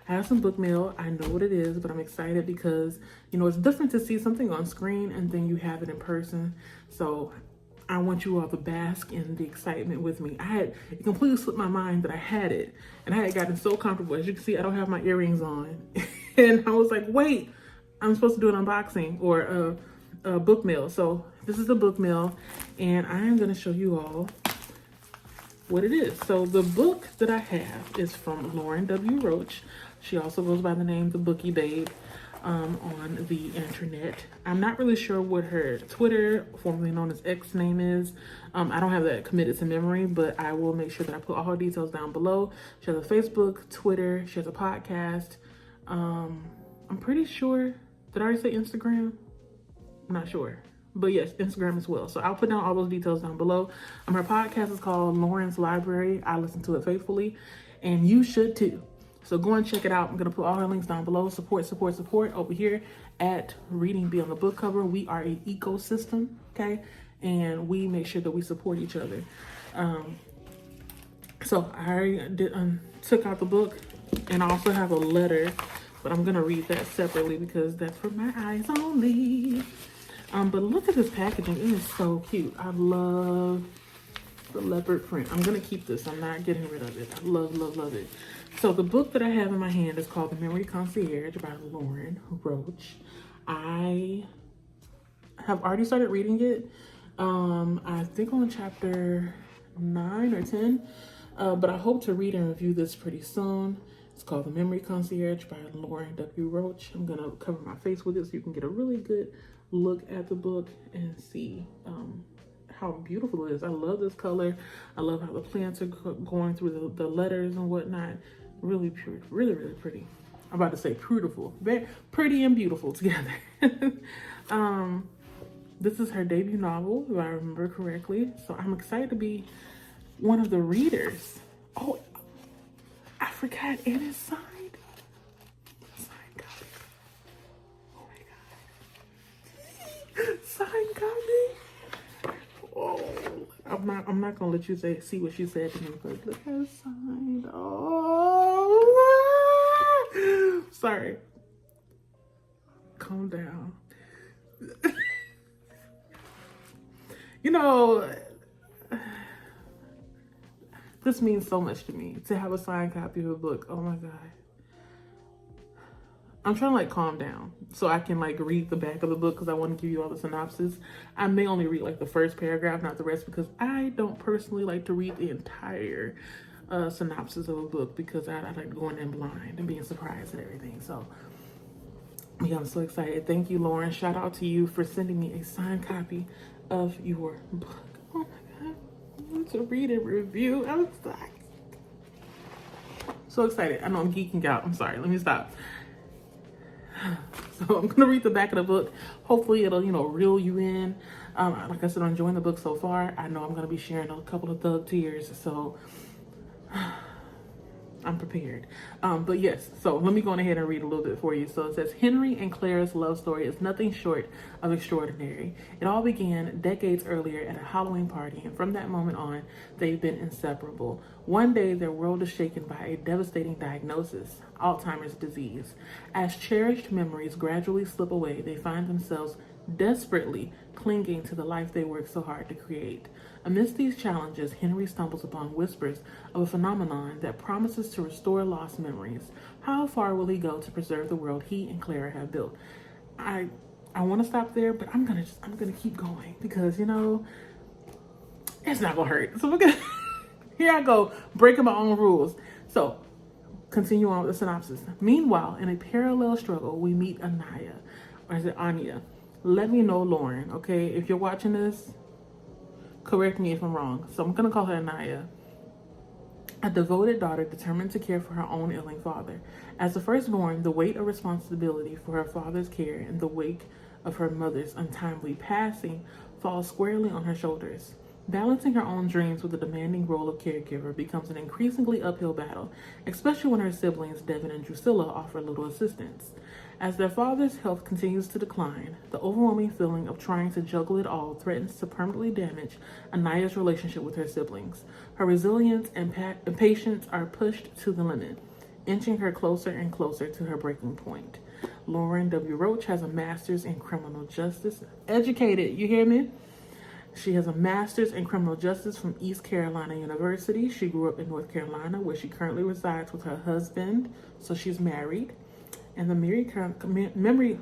I have some book mail. I know what it is, but I'm excited because, you know, it's different to see something on screen and then you have it in person. So I want you all to bask in the excitement with me. It completely slipped my mind that I had it, and I had gotten so comfortable. As you can see, I don't have my earrings on. And I was like, wait, I'm supposed to do an unboxing or a book mail. So this is the book mail, and I am gonna show you all what it is. So the book that I have is from Lauren W. Roach. She also goes by the name The Bookie Babe on the internet. I'm not really sure what her Twitter, formerly known as X, name is. I don't have that committed to memory, but I will make sure that I put all her details down below. She has a Facebook, Twitter, she has a podcast. I'm pretty sure, did I already say Instagram? I'm not sure. But yes, Instagram as well. So I'll put down all those details down below. Her podcast is called Lauren's Library. I listen to it faithfully, and you should too. So go and check it out. I'm going to put all her links down below. Support over here at Reading Beyond the Book Cover. We are an ecosystem, okay? And we make sure that we support each other. So I already took out the book, and I also have a letter, but I'm going to read that separately because that's for my eyes only. But look at this packaging. It is so cute. I love the leopard print. I'm going to keep this. I'm not getting rid of it. I love it. So the book that I have in my hand is called The Memory Concierge by Lauren Roach. I have already started reading it. I think on chapter 9 or 10. But I hope to read and review this pretty soon. It's called The Memory Concierge by Lauren W. Roach. I'm going to cover my face with it so you can get a really good look at the book and see how beautiful it is. I love this color. I love how the plants are going through the letters and whatnot. Really pure, really pretty. I'm about to say beautiful. Very pretty and beautiful together. This is her debut novel, if I remember correctly. So I'm excited to be one of the readers. Oh, I forgot, it is signed. Signed copy. Oh my God. Signed copy. Oh, I'm not gonna let you see what she said to me, but look how it's signed. Oh, sorry. Calm down. You know, this means so much to me to have a signed copy of a book. Oh my God. I'm trying to like calm down so I can like read the back of the book because I want to give you all the synopsis. I may only read like the first paragraph, not the rest, because I don't personally like to read the entire synopsis of a book because I like going in blind and being surprised at everything. So yeah, I'm so excited. Thank you, Lauren. Shout out to you for sending me a signed copy of your book. Oh my God. I want to read and review. I'm excited. So excited. I know I'm geeking out. I'm sorry. Let me stop. So I'm gonna read the back of the book. Hopefully it'll, you know, reel you in. Like I said, I'm enjoying the book so far. I know I'm gonna be sharing a couple of thug tears, so I'm prepared. But yes, so let me go on ahead and read a little bit for you. So it says, Henry and Clara's love story is nothing short of extraordinary. It all began decades earlier at a Halloween party, and from that moment on, they've been inseparable. One day, their world is shaken by a devastating diagnosis, Alzheimer's disease. As cherished memories gradually slip away, they find themselves desperately clinging to the life they worked so hard to create. Amidst these challenges, Henry stumbles upon whispers of a phenomenon that promises to restore lost memories. How far will he go to preserve the world he and Clara have built? I want to stop there, but I'm gonna keep going because, you know, it's not gonna hurt. So we're gonna here I go, breaking my own rules. So continue on with the synopsis. Meanwhile, in a parallel struggle, we meet Anaya, or is it Anya? Let me know, Lauren, okay? If you're watching this, correct me if I'm wrong. So I'm gonna call her Anaya. A devoted daughter determined to care for her own ailing father. As the firstborn, the weight of responsibility for her father's care in the wake of her mother's untimely passing falls squarely on her shoulders. Balancing her own dreams with the demanding role of caregiver becomes an increasingly uphill battle, especially when her siblings Devin and Drusilla offer little assistance. As their father's health continues to decline, the overwhelming feeling of trying to juggle it all threatens to permanently damage Anaya's relationship with her siblings. Her resilience and patience are pushed to the limit. inching her closer and closer to her breaking point. Lauren W. Roach has a master's in criminal justice. Educated, you hear me? She has a master's in criminal justice from East Carolina University. She grew up in North Carolina, where she currently resides with her husband. So she's married. And the memory,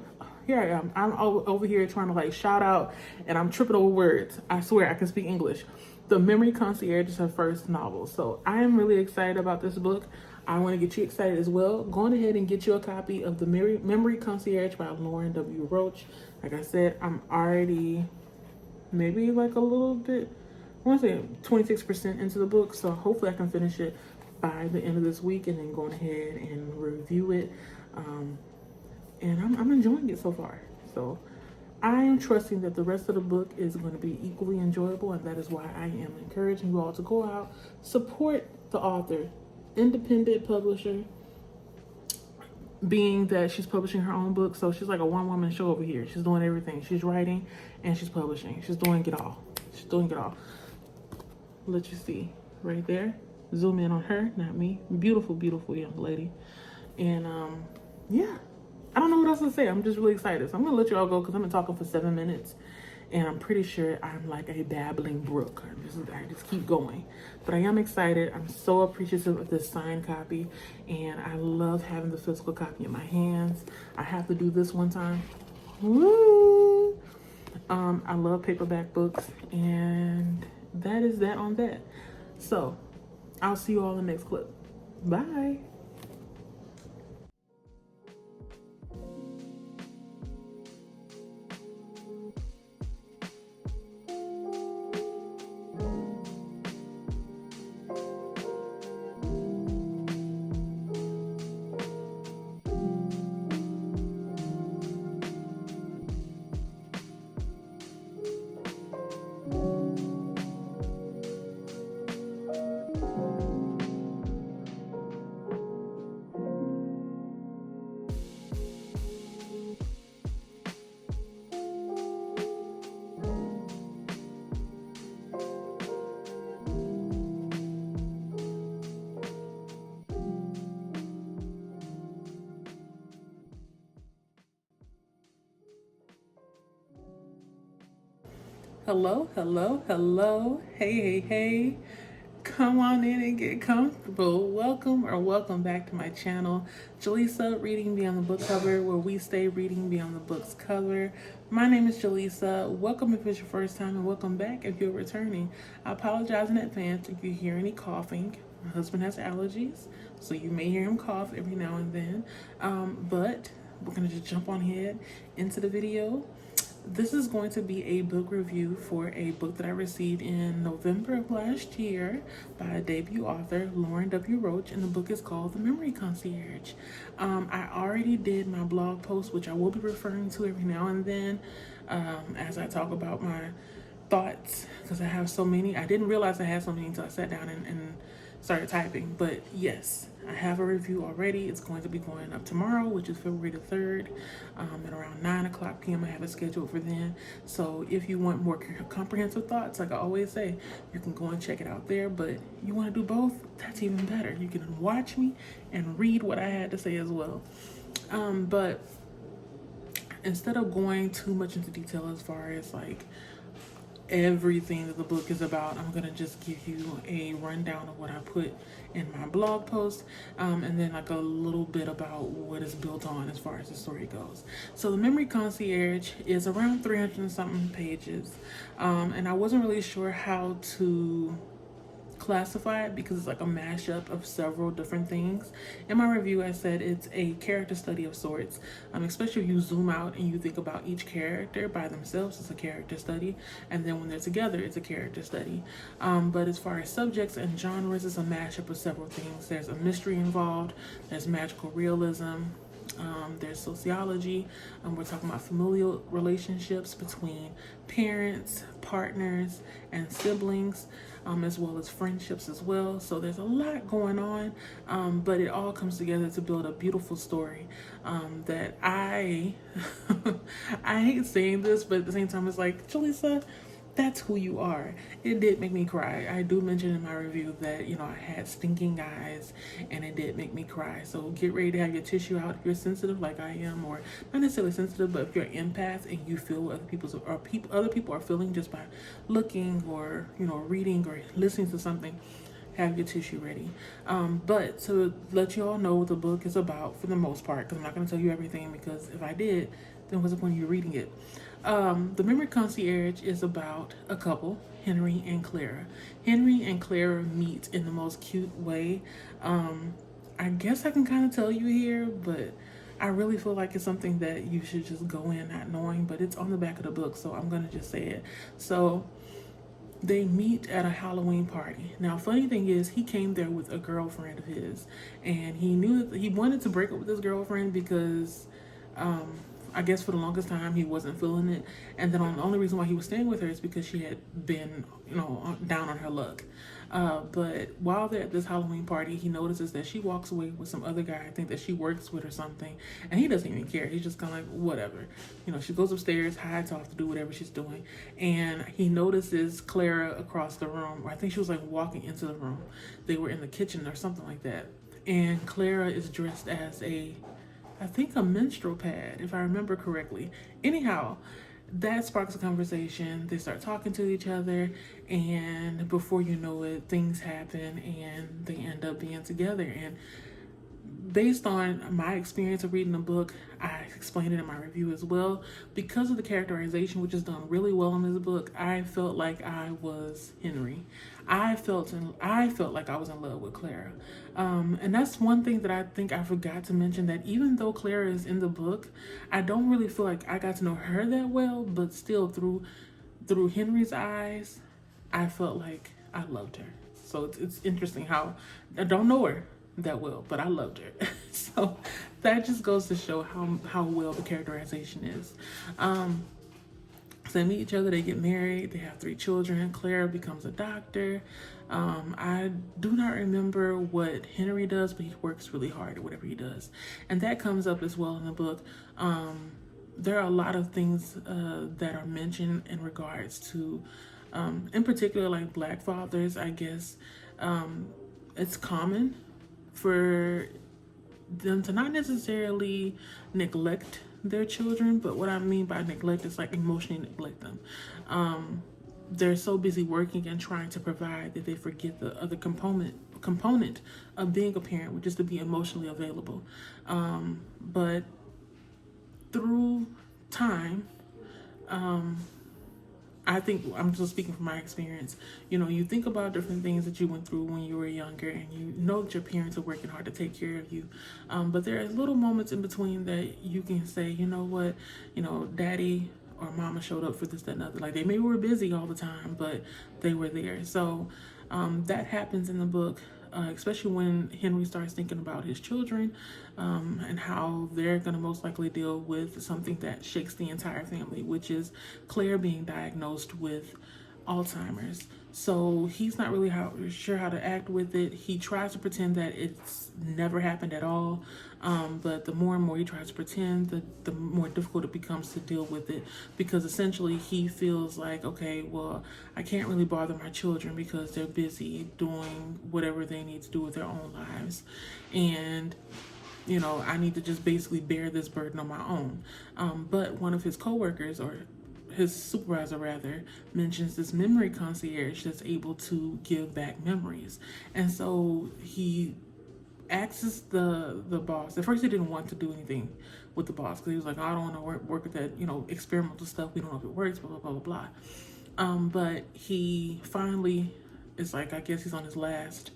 here I am. I'm over here trying to like shout out, and I'm tripping over words. I swear I can speak English. The Memory Concierge is her first novel. So I am really excited about this book. I want to get you excited as well. Go on ahead and get you a copy of The Memory Concierge by Lauren W. Roach. Like I said, I'm already maybe like a little bit, I want to say 26% into the book. So hopefully I can finish it by the end of this week and then go ahead and review it. And I'm enjoying it so far. So I am trusting that the rest of the book is going to be equally enjoyable, and that is why I am encouraging you all to go out, support the author, independent publisher, being that she's publishing her own book. So she's like a one-woman show over here. She's doing everything. She's writing and she's publishing. She's doing it all. She's doing it all. Let you see right there. Zoom in on her, not me. Beautiful, beautiful young lady. And yeah, I don't know what else to say. I'm just really excited. So I'm gonna let you all go because I've been talking for 7 minutes, and I'm pretty sure I'm like a babbling brook. I just keep going. But I am excited. I'm so appreciative of this signed copy, and I love having the physical copy in my hands. I have to do this one time. Woo! I love paperback books, and that is that on that. So I'll see you all in the next clip. Bye. Hello, hello, hello. Hey, hey, hey. Come on in and get comfortable. Welcome back to my channel, Jaleesa Reading Beyond the Book Cover, where we stay reading beyond the book's cover. My name is Jaleesa. Welcome if it's your first time, and welcome back if you're returning. I apologize in advance if you hear any coughing. My husband has allergies, so you may hear him cough every now and then. But we're gonna just jump on ahead into the video. This is going to be a book review for a book that I received in November of last year by a debut author, Lauren W. Roach, and the book is called The Memory Concierge. I already did my blog post, which I will be referring to every now and then as I talk about my thoughts, because I have so many. I didn't realize I had so many until I sat down and started typing, but yes, I have a review already. It's going to be going up tomorrow, which is February the 3rd, at around 9:00 p.m. I have it scheduled for then. So if you want more comprehensive thoughts, like I always say, you can go and check it out there. But you want to do both, that's even better. You can watch me and read what I had to say as well. But instead of going too much into detail as far as like everything that the book is about, I'm gonna just give you a rundown of what I put in my blog post, and then like a little bit about what is built on as far as the story goes. So The Memory Concierge is around 300 and something pages, and I wasn't really sure how to classify it because it's like a mashup of several different things. In my review, I said it's a character study of sorts, especially if you zoom out and you think about each character by themselves, it's a character study, and then when they're together, it's a character study. But as far as subjects and genres, it's a mashup of several things. There's a mystery involved, there's magical realism, there's sociology. We're talking about familial relationships between parents, partners, and siblings, as well as friendships as well. So there's a lot going on, but it all comes together to build a beautiful story that I I hate saying this, but at the same time it's like, Jaleesa, that's who you are. It did make me cry. I do mention in my review that, I had stinking eyes and it did make me cry. So get ready to have your tissue out. If you're sensitive like I am, or not necessarily sensitive, but if you're an empath and you feel what other people are feeling just by looking or, reading or listening to something, have your tissue ready. But to let you all know what the book is about for the most part, because I'm not going to tell you everything, because if I did, then what's the point of you reading it? The Memory Concierge is about a couple, Henry and Clara. Henry and Clara meet in the most cute way. I guess I can kind of tell you here, but I really feel like it's something that you should just go in not knowing, but it's on the back of the book, so I'm going to just say it. So they meet at a Halloween party. Now, funny thing is, he came there with a girlfriend of his, and he knew that he wanted to break up with his girlfriend because I guess for the longest time he wasn't feeling it, and then the only reason why he was staying with her is because she had been, down on her luck. But while they're at this Halloween party, he notices that she walks away with some other guy, I think that she works with or something, and he doesn't even care. He's just kind of like, whatever. She goes upstairs, hides off to do whatever she's doing, and he notices Clara across the room, or I think she was like walking into the room. They were in the kitchen or something like that, and Clara is dressed as I think a menstrual pad, if I remember correctly. Anyhow, that sparks a conversation. They start talking to each other, and before you know it, things happen and they end up being together. And based on my experience of reading the book, I explained it in my review as well. Because of the characterization, which is done really well in this book, I felt like I was Henry. I felt like I was in love with Clara. And that's one thing that I think I forgot to mention, that even though Clara is in the book, I don't really feel like I got to know her that well, but still through Henry's eyes, I felt like I loved her. So it's interesting how I don't know her that well, but I loved her. So that just goes to show how well the characterization is. So they meet each other, they get married, they have 3 children. Clara becomes a doctor. I do not remember what Henry does, but he works really hard at whatever he does. And that comes up as well in the book. There are a lot of things that are mentioned in regards to, in particular, like Black fathers, I guess. It's common for them to not necessarily neglect their children, but what I mean by neglect is like emotionally neglect them. They're so busy working and trying to provide that they forget the other component of being a parent, which is to be emotionally available. But through time, I think, I'm just speaking from my experience, you think about different things that you went through when you were younger, and you know that your parents are working hard to take care of you. But there are little moments in between that you can say, you know what, daddy or mama showed up for this, that, and other. Like, they maybe were busy all the time, but they were there. So that happens in the book. Especially when Henry starts thinking about his children and how they're going to most likely deal with something that shakes the entire family, which is Claire being diagnosed with Alzheimer's. So he's not really sure how to act with it. He tries to pretend that it's never happened at all. But the more and more he tries to pretend, the more difficult it becomes to deal with it, because essentially he feels like, okay, well, I can't really bother my children because they're busy doing whatever they need to do with their own lives. And I need to just basically bear this burden on my own. But one of his coworkers, or his supervisor rather, mentions this memory concierge that's able to give back memories. And so he asks the boss. At first he didn't want to do anything with the boss because he was like, I don't want to work with that, experimental stuff. We don't know if it works, blah, blah, blah, blah, blah. But he finally is like, I guess he's on his last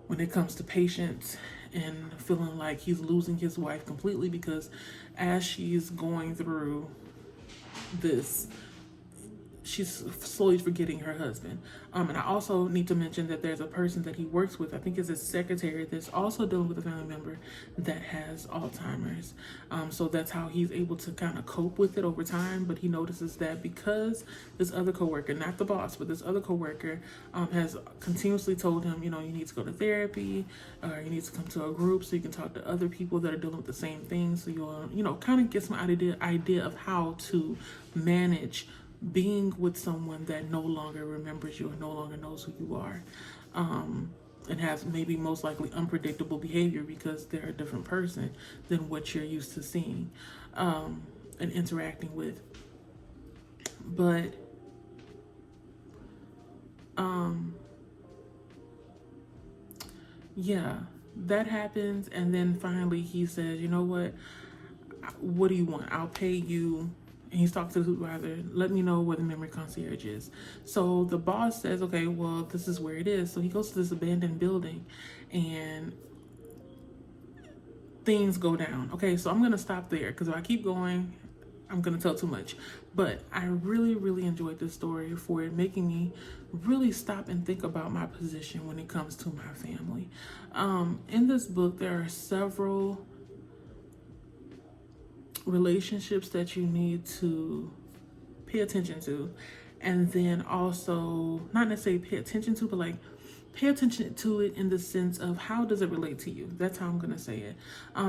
when it comes to patience, and feeling like he's losing his wife completely, because as she's going through this, she's slowly forgetting her husband. And I also need to mention that there's a person that he works with, I think is his secretary, that's also dealing with a family member that has Alzheimer's. So that's how he's able to kind of cope with it over time. But he notices that because this other coworker, not the boss, but this other coworker has continuously told him, you need to go to therapy, or you need to come to a group so you can talk to other people that are dealing with the same thing. So you'll, kind of get some idea of how to manage being with someone that no longer remembers you or no longer knows who you are, and has maybe most likely unpredictable behavior because they're a different person than what you're used to seeing, and interacting with. But yeah, that happens, and then finally he says, you know what do you want? I'll pay you. And he's talking to the supervisor, let me know where the memory concierge is. So the boss says, okay, well, this is where it is. So he goes to this abandoned building and things go down. Okay, so I'm going to stop there because if I keep going, I'm going to tell too much. But I really, really enjoyed this story for it making me really stop and think about my position when it comes to my family. In this book, there are several relationships that you need to pay attention to, and then also not necessarily pay attention to, but like pay attention to it in the sense of how does it relate to you. That's how I'm gonna say it,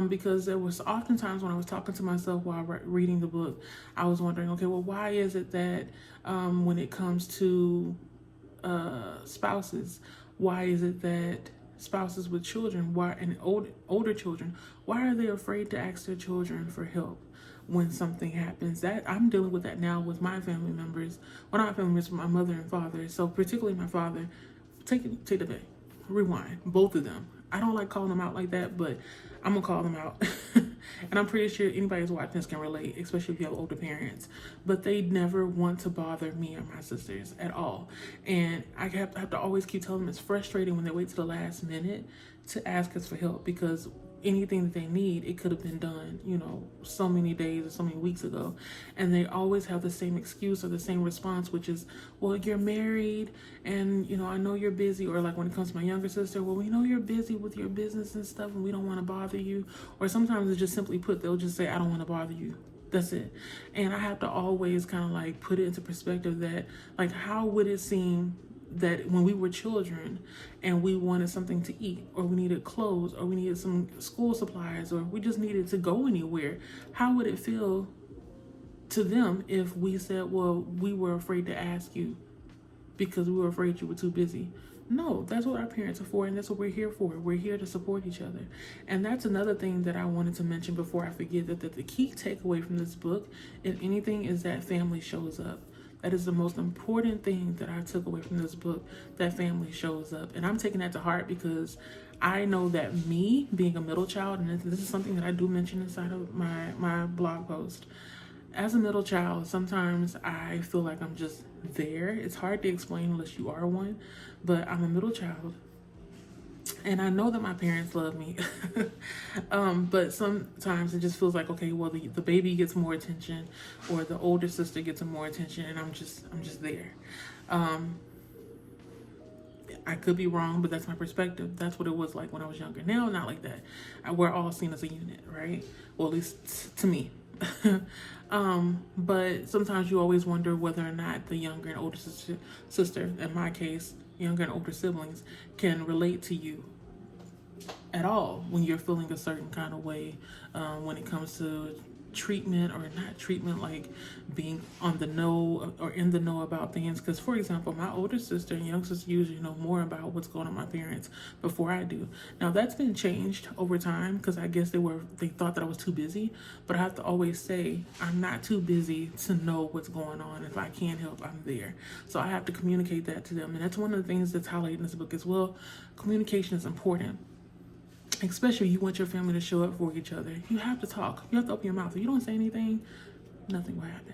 because there was oftentimes when I was talking to myself while reading the book, I was wondering, okay, well, why is it that when it comes to spouses, why is it that spouses with children, why, and older children, why are they afraid to ask their children for help when something happens? That I'm dealing with that now with my family members. Well, not family members, but my mother and father. So particularly my father. Take the day, rewind, both of them. I don't like calling them out like that, but I'm gonna call them out. And I'm pretty sure anybody who's watching this can relate, especially if you have older parents. But they never want to bother me or my sisters at all. And I have to always keep telling them it's frustrating when they wait to the last minute to ask us for help, because anything that they need, it could have been done, so many days or so many weeks ago. And they always have the same excuse or the same response, which is, well, you're married and, I know you're busy. Or like when it comes to my younger sister, well, we know you're busy with your business and stuff and we don't want to bother you. Or sometimes it's just simply put, they'll just say, I don't want to bother you. That's it. And I have to always kind of like put it into perspective that, like, how would it seem that when we were children and we wanted something to eat, or we needed clothes, or we needed some school supplies, or we just needed to go anywhere, how would it feel to them if we said, well, we were afraid to ask you because we were afraid you were too busy? No, that's what our parents are for, and that's what we're here for. We're here to support each other. And that's another thing that I wanted to mention before I forget, that the key takeaway from this book, if anything, is that family shows up. That is the most important thing that I took away from this book, that family shows up. And I'm taking that to heart because I know that me being a middle child, and this is something that I do mention inside of my blog post, as a middle child, sometimes I feel like I'm just there. It's hard to explain unless you are one, but I'm a middle child. And I know that my parents love me, but sometimes it just feels like, okay, well, the baby gets more attention, or the older sister gets more attention, and I'm just there. I could be wrong, but that's my perspective. That's what it was like when I was younger. Now, not like that. We're all seen as a unit, right? Well, at least to me. But sometimes you always wonder whether or not the younger and older sister, in my case, younger and older siblings, can relate to you at all when you're feeling a certain kind of way, when it comes to treatment or not treatment, like being on the know or in the know about things. Because, for example, my older sister and young sister usually know more about what's going on with my parents before I do. Now, that's been changed over time because I guess they thought that I was too busy. But I have to always say I'm not too busy to know what's going on. If I can't help, I'm there. So I have to communicate that to them. And that's one of the things that's highlighted in this book as well. Communication is important. Especially you want your family to show up for each other. You have to talk. You have to open your mouth. If you don't say anything, nothing will happen.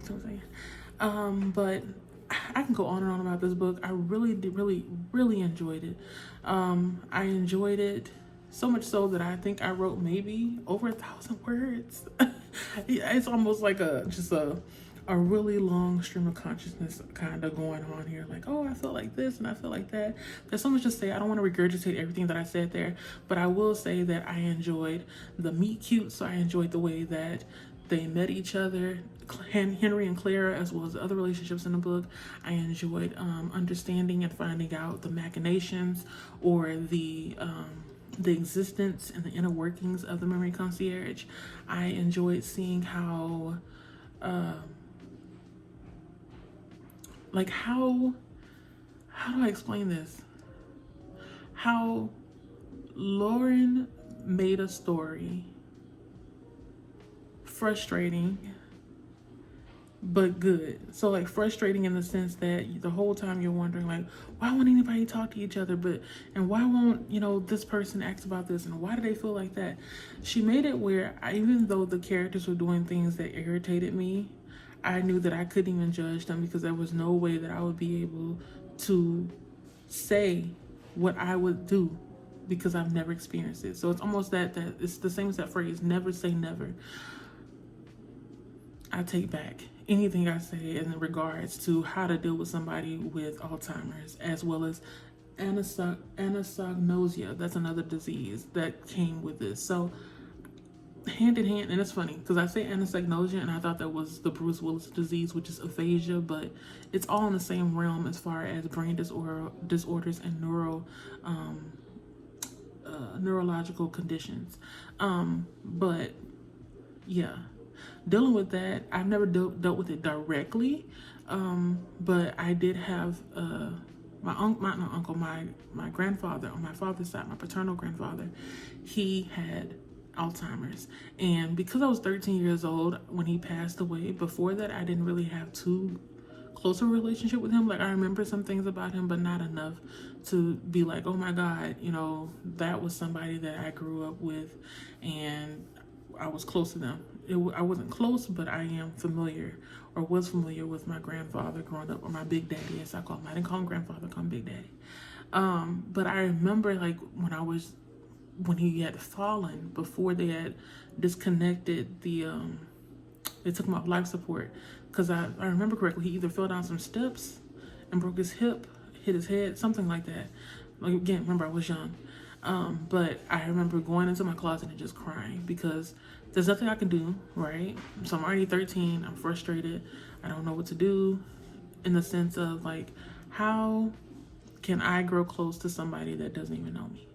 You know what I'm saying? But I can go on and on about this book. I really, really enjoyed it. I enjoyed it so much so that I think I wrote maybe over 1,000 words. It's almost like a really long stream of consciousness kind of going on here. Like, oh, I felt like this and I feel like that. There's so much to say. I don't want to regurgitate everything that I said there, but I will say that I enjoyed the meet cute. So I enjoyed the way that they met each other, Henry and Clara, as well as other relationships in the book. I enjoyed understanding and finding out the machinations or the existence and the inner workings of the memory concierge. I enjoyed seeing how Like how do I explain this? How Lauren made a story frustrating but good. So like frustrating in the sense that the whole time you're wondering like, why won't anybody talk to each other, and why won't, this person ask about this, and why do they feel like that? She made it where even though the characters were doing things that irritated me, I knew that I couldn't even judge them because there was no way that I would be able to say what I would do because I've never experienced it. So it's almost that it's the same as that phrase, never say never. I take back anything I say in regards to how to deal with somebody with Alzheimer's, as well as anosognosia. That's another disease that came with this. So hand in hand, and it's funny because I say anosognosia and I thought that was the Bruce Willis disease, which is aphasia, but it's all in the same realm as far as brain disorders and neurological conditions. But yeah, dealing with that, I've never dealt with it directly, but I did have my grandfather on my father's side, my paternal grandfather. He had Alzheimer's, and because I was 13 years old when he passed away, before that I didn't really have too close a relationship with him. Like I remember some things about him, but not enough to be like, oh my God, that was somebody that I grew up with and I was close to them. I wasn't close, but I am familiar or was familiar with my grandfather growing up, or my big daddy, as I call him. I didn't call him grandfather, I call him big daddy. But I remember like when he had fallen, before they had disconnected they took him off life support, because I remember correctly, he either fell down some steps and broke his hip, hit his head, something like that. Like, again, remember I was young. But I remember going into my closet and just crying because there's nothing I can do, right? So I'm already 13, I'm frustrated, I don't know what to do, in the sense of like, how can I grow close to somebody that doesn't even know me?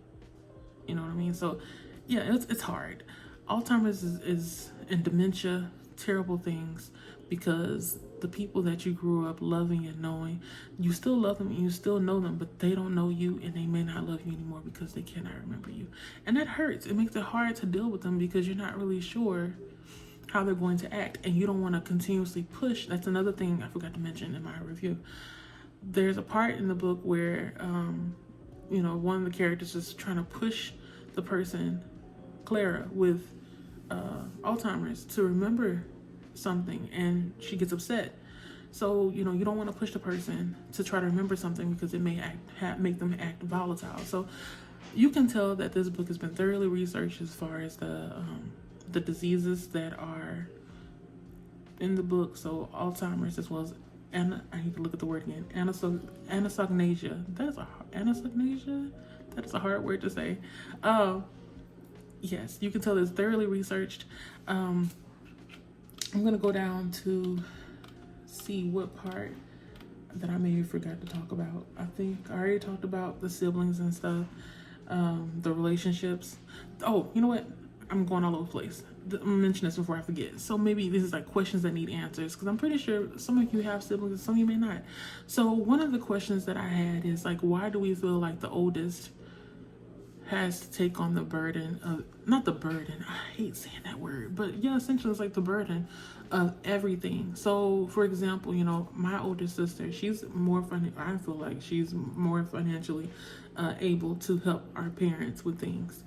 You know what I mean? So yeah, it's hard. Alzheimer's is and dementia, terrible things, because the people that you grew up loving and knowing, you still love them and you still know them, but they don't know you and they may not love you anymore because they cannot remember you. And that hurts. It makes it hard to deal with them because you're not really sure how they're going to act, and you don't want to continuously push. That's another thing I forgot to mention in my review. There's a part in the book where one of the characters is trying to push the person, Clara, with Alzheimer's, to remember something, and she gets upset. So you don't want to push the person to try to remember something because it may make them act volatile. So you can tell that this book has been thoroughly researched as far as the diseases that are in the book. So Alzheimer's, as well as, and I need to look at the word again, anosognosia. Anosognosia? That is a hard word to say. Yes, you can tell it's thoroughly researched. I'm gonna go down to see what part that I maybe forgot to talk about. I think I already talked about the siblings and stuff, the relationships. Oh, you know what? I'm going all over the place. I'm gonna mention this before I forget. So maybe this is like questions that need answers, because I'm pretty sure some of you have siblings and some of you may not. So one of the questions that I had is like, why do we feel like the oldest has to take on the burden of, not the burden, I hate saying that word, but yeah, essentially it's like the burden of everything. So for example, my older sister, she's more I feel like she's more financially able to help our parents with things.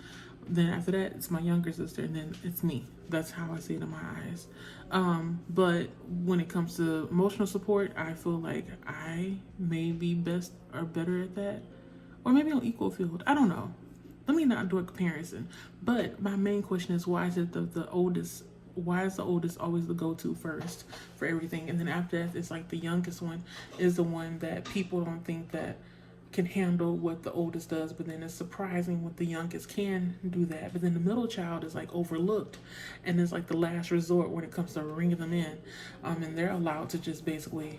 Then after that, it's my younger sister, and then it's me. That's how I see it in my eyes. But when it comes to emotional support, I feel like I may be best or better at that, or maybe on equal field. I don't know. Let me not do a comparison. But my main question is, why is it the oldest? Why is the oldest always the go-to first for everything? And then after that, it's like the youngest one is the one that people don't think that can handle what the oldest does, but then it's surprising what the youngest can do that. But then the middle child is like overlooked, and it's like the last resort when it comes to bringing them in, and they're allowed to just basically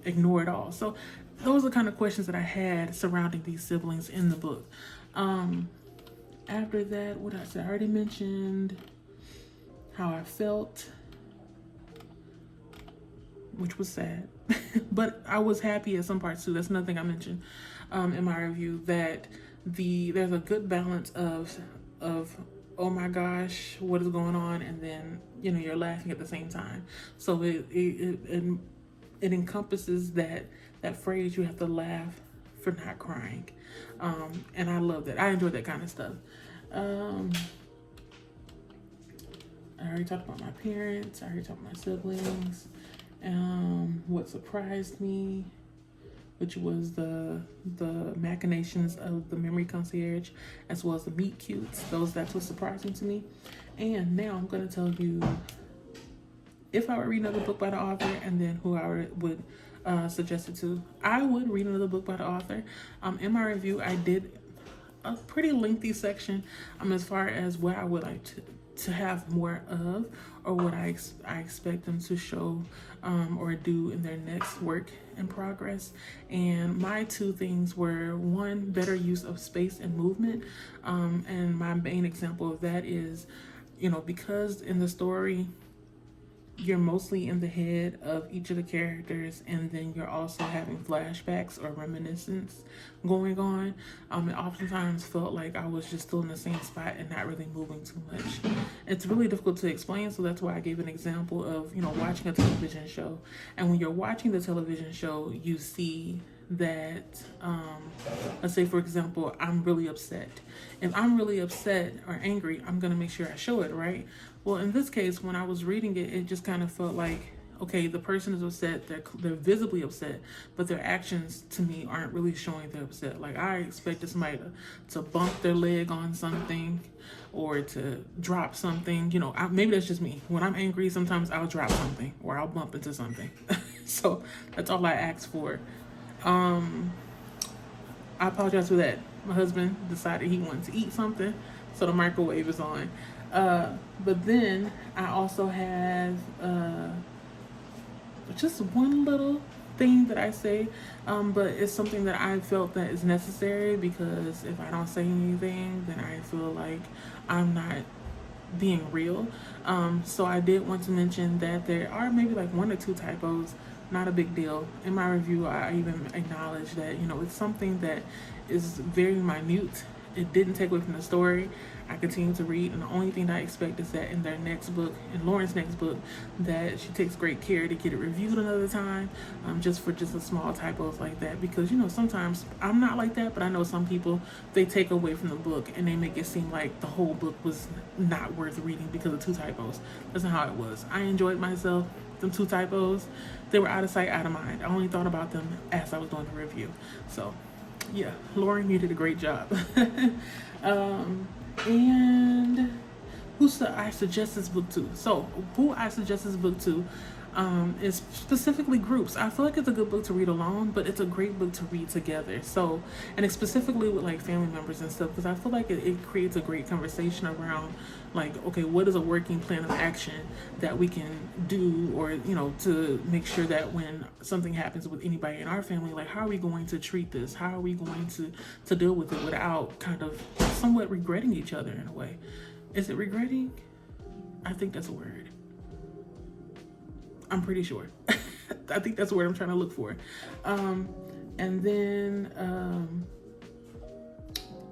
ignore it all. So those are the kind of questions that I had surrounding these siblings in the book. After that, what I said, I already mentioned how I felt, which was sad. but I was happy at some parts too. That's nothing I mentioned in my review, that there's a good balance of oh my gosh, what is going on, and then you're laughing at the same time. So it encompasses that phrase, you have to laugh for not crying, and I love that. I enjoy that kind of stuff. I already talked about my parents. I already talked about my siblings. What surprised me, which was the machinations of the memory concierge, as well as the meet cutes. That's what's surprising to me. And now I'm going to tell you if I would read another book by the author, and then who I would suggest it to. I would read another book by the author. In my review, I did a pretty lengthy section as far as what I would like to have more of, or what I expect them to show or do in their next work in progress. And my two things were, one, better use of space and movement, and my main example of that is, because in the story you're mostly in the head of each of the characters, and then you're also having flashbacks or reminiscence going on. It oftentimes felt like I was just still in the same spot and not really moving too much. It's really difficult to explain, so that's why I gave an example of, watching a television show. And when you're watching the television show, you see that, let's say, for example, I'm really upset. If I'm really upset or angry, I'm going to make sure I show it, right? Well, in this case, when I was reading it, it just kind of felt like, okay, the person is upset, they're visibly upset, but their actions to me aren't really showing they're upset. Like, I expected somebody to bump their leg on something or to drop something. Maybe that's just me. When I'm angry, sometimes I'll drop something or I'll bump into something. So that's all I asked for. I apologize for that. My husband decided he wanted to eat something, so the microwave is on. But then I also have just one little thing that I say, but it's something that I felt that is necessary, because if I don't say anything, then I feel like I'm not being real. So I did want to mention that there are maybe like 1 or 2 typos. Not a big deal. In my review, I even acknowledge that, it's something that is very minute. It didn't take away from the story. I continue to read, and the only thing that I expect is that in their next book, in Lauren's next book, that she takes great care to get it reviewed another time, just for just a small typos like that. Because, sometimes I'm not like that, but I know some people, they take away from the book and they make it seem like the whole book was not worth reading because of 2 typos. That's not how it was. I enjoyed myself. Them 2 typos, they were out of sight, out of mind. I only thought about them as I was doing the review. So, yeah, Lauren, you did a great job. And I suggest this book to? So, who I suggest this book to is specifically groups. I feel like it's a good book to read alone, but it's a great book to read together. So, and it's specifically with like family members and stuff, because I feel like it creates a great conversation around, like, okay, what is a working plan of action that we can do, or to make sure that when something happens with anybody in our family, like, how are we going to treat this? How are we going to deal with it without kind of somewhat regretting each other in a way? Is it regretting? I think that's a word. I'm pretty sure. I think that's the word I'm trying to look for. And then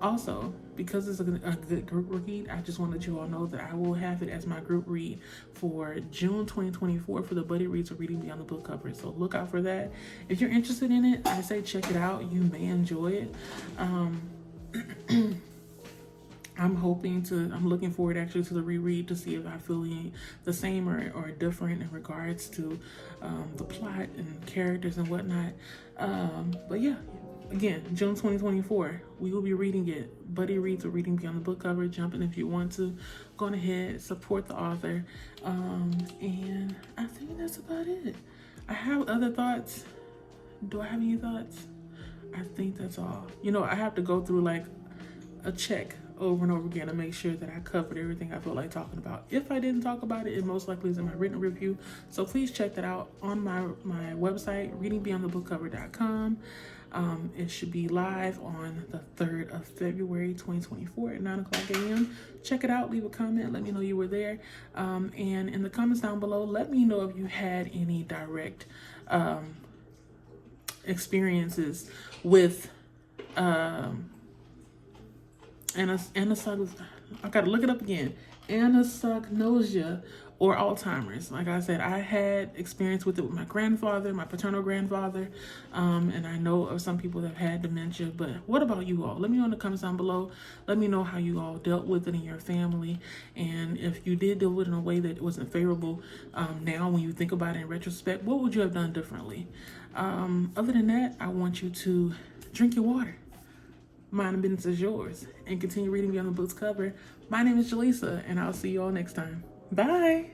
also, because it's a good group read, I just want to let you all know that I will have it as my group read for June 2024 for the Buddy Reads or Reading Beyond the Book Cover. So look out for that. If you're interested in it, I say check it out. You may enjoy it. I'm looking forward actually to the reread to see if I feel the same or different in regards to the plot and characters and whatnot. But yeah, again, June 2024, we will be reading it. Buddy Reads or Reading Beyond the Book Cover. Jump in if you want to. Go on ahead, support the author. And I think that's about it. I have other thoughts. Do I have any thoughts? I think that's all. I have to go through like a check over and over again to make sure that I covered everything I feel like talking about. If I didn't talk about it, it most likely is in my written review. So please check that out on my website, readingbeyondthebookcover.com. It should be live on the 3rd of February, 2024 at 9:00 a.m. Check it out. Leave a comment. Let me know you were there. And in the comments down below, let me know if you had any direct experiences with I gotta look it up again. Anosognosia or Alzheimer's. Like I said, I had experience with it with my grandfather, my paternal grandfather, and I know of some people that have had dementia. But what about you all? Let me know in the comments down below. Let me know how you all dealt with it in your family, and if you did deal with it in a way that wasn't favorable. Now, when you think about it in retrospect, what would you have done differently? Other than that, I want you to drink your water. Mind and business is yours, and continue reading Beyond the Book's cover. My name is Jaleesa, and I'll see you all next time. Bye.